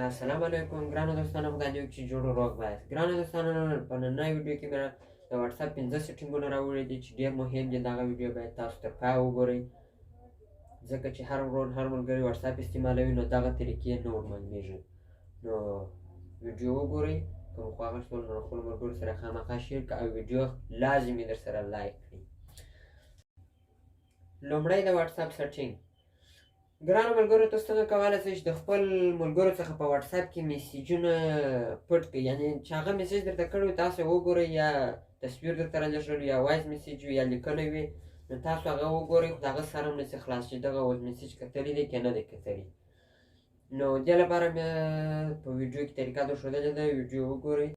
السلام علیکم ګرانو دوستانو په دې چې جوړ روغ باید ګرانو دوستانو په نننۍ ویډیو کې مې د واتساپ 15 سیټینګونه راوړي دي چې ډېر مهم دي. دغه ویډیو باید تاسو تر پایه وګورئ ځکه چې هر ورور هر ملګری واتساپ استعمالوي نو دغه طریقې نه ورمعلومېږي. نو ویډیو وګورئ که مو خوښه شول نو خپلو ملګرو سره خامخا شیر کړه او ویډیو لازمي در سره لایک کړئ. لومړی د واتساپ سیټینګ. ګرانو ملګرو تاسو څنګه کولی شئ چې د خپل ملګرو څخه په واتساپ کې میسیجونه پټ کړئ، یعنې چې هغه میسیج درته کړی وي تاسو یې وګورئ یا تصویر درته رالېږلی یا وایس میسیج وي یا لیکلی وي نو تاسو هغه وګورئ خو د هغه سره هم نشي خلاص چې دغه میسیج کتلی دی که نه دی کتلی. نو دې لپاره مې په ویډیو کې طریقه درښودلې ده، ویډیو وګورئ.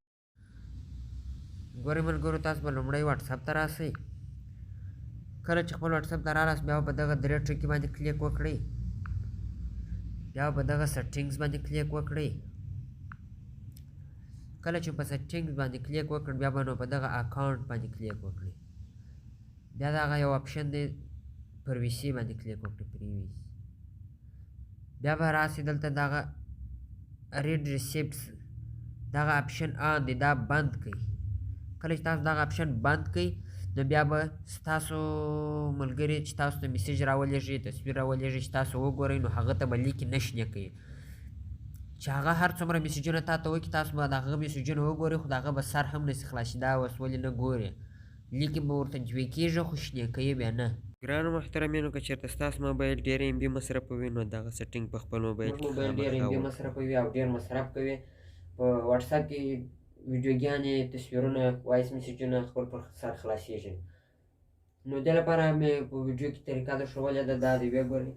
ګورئ ملګرو تاسو به لومړی واتساپ ته راسئ. کله چې خپل واتساپ ته رالاست بیا په دغه درې ټکي باندې کلیک وکړئ، بیا په دغه سیټینګز باندې کلیک وکړئ. کله چې په سیټینګز باندې کلیک وکړئ بیا به نو په دغه اکاونټ باندې کلیک وکړئ، بیا دغه یو اپشن دی پرویسی باندې کلیک وکړئ، پریویس. بیا به راسئ دلته دغه ریډ ریسیپټس دغه اپشن آن دی، دا بند کړئ. کله چې تاسو دغه اپشن بند کړئ نو بیا به ستاسو ملګري چې تاسو ته میسیج راولېږي تصویر راولېږي چې تاسو وګورئ نو هغه ته به لیکې نه شنې کوي چې هغه هر څومره میسیجونه تا ته وکړي تاسو به د هغه میسیجونه وګورئ خو د هغه به سر هم نشي خلاصي. دا اوس ولې نه ګورې لیکې به ورته جوې کېږي خو شنې کوي بیا نه. ګرانو محترمینو که چېرته ستاسو موبایل ډېر ام بي مصرفوي نو دغه سیټینګ په خپل موبایل کې ډېر ام بي مصرفوي او ډېر مصرف کوي. په واتساپ کې ویډیوګانې تصویرونه وایس میسیجونه خپل پر سر خلاصېږي. نو دې لپاره مې په ویډیو کې طریقه درښودلې ده، دا دې وګورئ.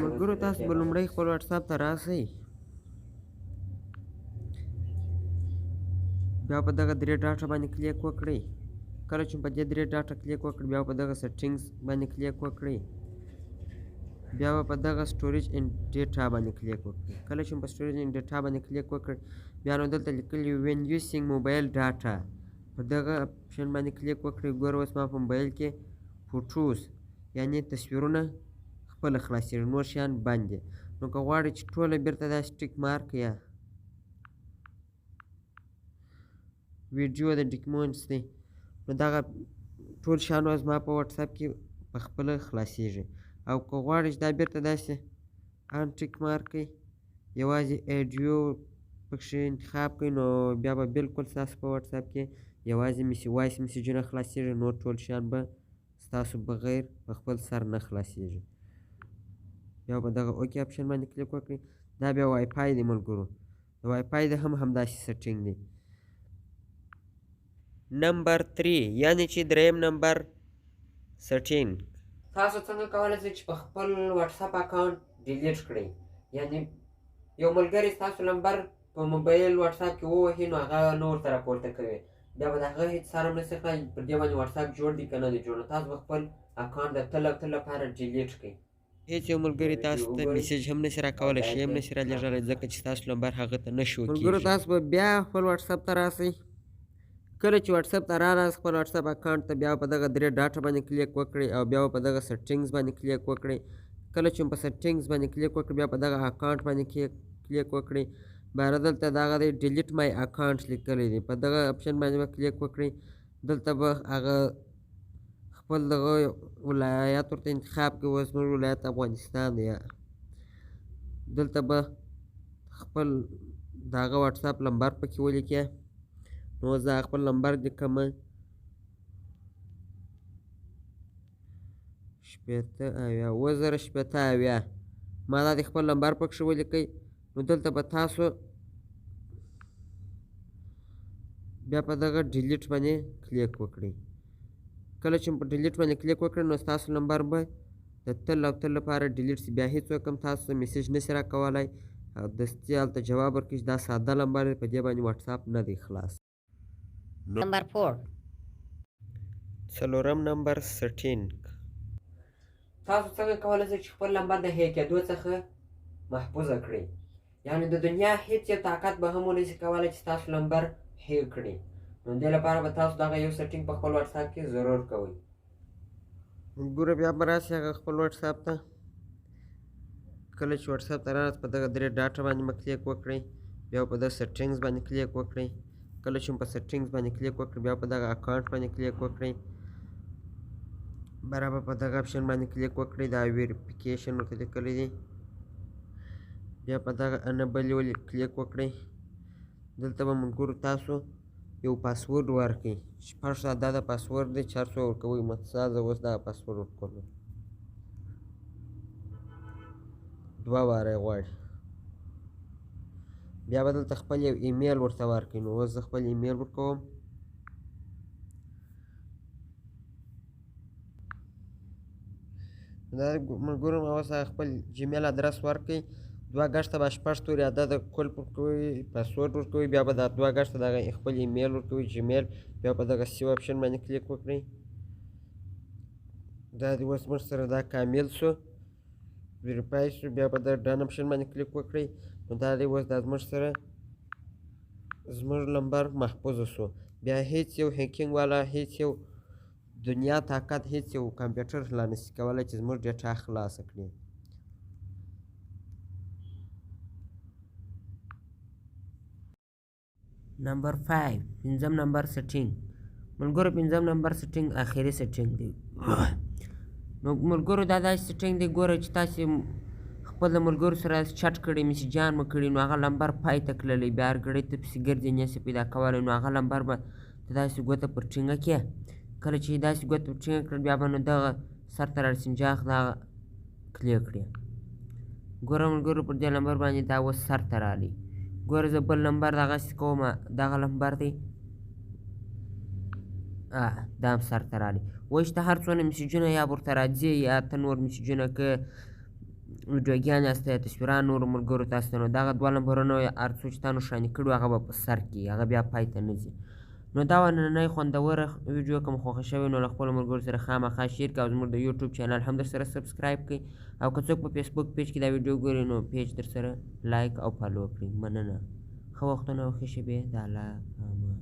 ملګرو تاسو به لومړی خپل واتساپ ته راسئ، بیا په دغه درې ډاټه باندې کلیک وکړئ. کله چې په دې درې ډاټه کلیک وکړئ بیا په دغه سیټینګز باندې کلیک وکړئ، بیا په دغه سټوریج اینډ ډیټا باندې کلیک وکړئ. کله چې په سټوریج اینډ ډیټا باندې کلیک وکړئ بیا نو دلته لیکلي وین یوزینګ موبایل ډاټا په دغه اپشن باندې کلیک وکړئ. ګوره اوس ما په موبایل کې فوټوز یعنې تصویرونه خپله خلاصېږي، نور شیان بند دي. نو که غواړئ چې ټوله بېرته داسې ټیک مارک یا ویډیو د ډاکیومنټس دی نو دغه ټول شیان اوس ما په واتساپ کې په خپله خلاصېږي. او که غواړئ چې دا بېرته داسې ان ټیک مارک کړئ یوازې ایډیو پکښې انتخاب کړئ نو بیا به بلکل ستاسو په واتساپ کې یوازې وایس میسیجونه خلاصېږي، نور ټول شیان به ستاسو بغیر په خپل سر نه خلاصېږي. بیا به دغه اوکې اپشن باندې کلیک وکړئ. دا بیا وای فای دی ملګرو، د وای فای د هم همداسې سیټینګ دی. نمبر 3 یعنې چې دریم نمبر سیټینګ. تاسو څنګه کولی شئ چې په خپل واتساپ اکاونټ ډیلیټ کړئ، یعنې یو ملګری ستاسو نمبر په موبایل واتساپ کې ووهي نو هغه نه ورته راپورته کوي، بیا به د هغه هېڅ سر هم نشي خلاص پر دې باندې واتساپ جوړ دی که نه دی جوړ. نو تاسو به خپل اکاونټ د تل او تل لپاره ډیلیټ کړئ. هېڅ یو ملګري تاسو ته میسیج هم نشي راکولی، شی هم نشي رالېږلی ځکه چې ستاسو نمبر هغه ته نه شو کېږي. ملګرو تاسو به بیا خپل واتساپ ته راسئ. کله چې واتساپ ته رالاست خپل واتساپ اکاونټ ته بیا په دغه درې ډاټه باندې کلیک وکړئ او بیا په دغه سیټینګز باندې کلیک وکړئ. کله چې په سیټینګز باندې کلیک وکړئ بیا په دغه اکاونټ باندې کلیک وکړئ. بیا دلته دغه دی ډیلیټ مای اکاونټ لیکلی دی، په دغه اپشن باندې به کلیک وکړئ. دلته به هغه خپل دغه ولایت ورته انتخاب کړئ، اوس زموږ ولایت افغانستان دی. دلته به خپل د هغه واتساپ نمبر پکې ولیکئ. نو زه خپل نمبر لیکم 8090 ما دا د خپل نمبر پکښې ولیکئ. نو دلته به تاسو بیا په دغه ډیلیټ باندې کلیک وکړئ. کله چې په ډیلیټ باندې کلیک وکړئ نو ستاسو نمبر به د تل او تل لپاره ډیلیټ شي، بیا هېڅوک هم تاسو ته میسیج نشي راکولی او دستي هلته جواب ورکړي چې دا ساده نمبر دی، په دې باندې واتساپ نه دی خلاص. نمبر 4 څلورم نمبر سیټینګ. تاسو څنګه کولی شئ چې خپل نمبر د هیک کېدو څخه محفوظه کړئ، یعنې د دنیا هېڅ یو طاقت به هم ونشي کولی چې ستاسو نمبر هیک کړي. نو دې لپاره به تاسو دغه یو سیټینګ په خپل واتساپ کې ضرور کوئ. ګوره بیا به راسئ هغه خپل واتساپ ته. کله چې واتساپ ته راغلاست په دغه 3 ډاټه باندې مو کلیک وکړئ، بیا په دغه سیټینګز باندې کلیک وکړئ. کله چې په سیټینګز باندې کلیک وکړئ بیا په دغه اکاونټ باندې کلیک وکړئ. برابر په دغه اپشن باندې کلیک وکړئ، دا ویریفیکیشن ورته لیکلی دی. بیا په دغه انیبل کلیک وکړئ. دلته به ملګرو تاسو یو پاسورډ ورکړئ. 6 ساعت دا د پاسورډ دی چې هر څو ورکوئ متساز اوس دغه پاسورډ ورکوم. 2 واره یې غواړي. بیا به دلته خپل یو ایمیل ورته ورکړئ. نو اوس زه خپل ایمیل ورکوم. دا ملګرو اوس خپل جیمیل ادرس ورکړئ. 2 ګشته به 6 ستوري عدد کلپ ورکوئ، پاسورډ ورکوئ، بیا به دا 2 ګشته دغه خپل ایمیل ورکوئ جیمیل. بیا په دغه سیو اپشن باندې کلیک وکړئ. دا دې اوس موږ سره دا کامل شو، ویریفای شو. بیا په دغه ډن اپشن باندې کلیک وکړئ. نو دا دې اوس دا زموږ سره زموږ نمبر محفوظ شو. بیا هیڅ یو هیکینګ والا، هیڅ یو دنیا طاقت، هیڅ یو کمپیوټر لا نشي کولی چې زموږ ډیټا خلاصه کړي. نمبر 5 پنځم نمبر سیټینګ. ملګرو 5م نمبر سیټینګ آخري سیټینګ دی. نو ملګرو دا داسې سیټینګ دی، ګوره چې تاسې خپل د ملګرو سره چټ کړی، میسیجان مو کړي، نو هغه نمبر پای ته تللی، بیا هر ګړۍ ته پسې ګرځې نشي پیدا کولی، نو هغه نمبر به ته داسې ګوته پر ټینګه کړې. کله چې داسې ګوته پر ټینګه کړل بیا به نو دغه سر ته رارسنجاق دغه کلیک کړې. ګوره ملګرو پر دې نمبر باندې دا اوس سر ته راغلی. ګوره زه بل نمبر دغسې کوم، دغه نمبر دی دا هم سر ته راغلی. اوس ته هر څونه میسیجونه یا ورته راځي یا ته نور میسیجونه که ویډیوګانې یاست یا تصویران نورو ملګرو تاسو ته، نو دغه 2 نمبرونه هر څو چې تا نښاني کړي هغه به په سر کې، هغه بیا پای ته نه ځي. نو دا وه نننۍ خوندوره ویډیو که مو خوښه شوې نو له خپلو ملګرو سره خامخا شیر کړئ او زموږ د یوټیوب چینل هم درسره سبسکرایب کړئ، او که څوک په فیسبوک پیج کې دا ویډیو ګوري نو پیج درسره لایک او فالو کړئ. مننه. ښه وختونه او ښې شېبې د الله په امان.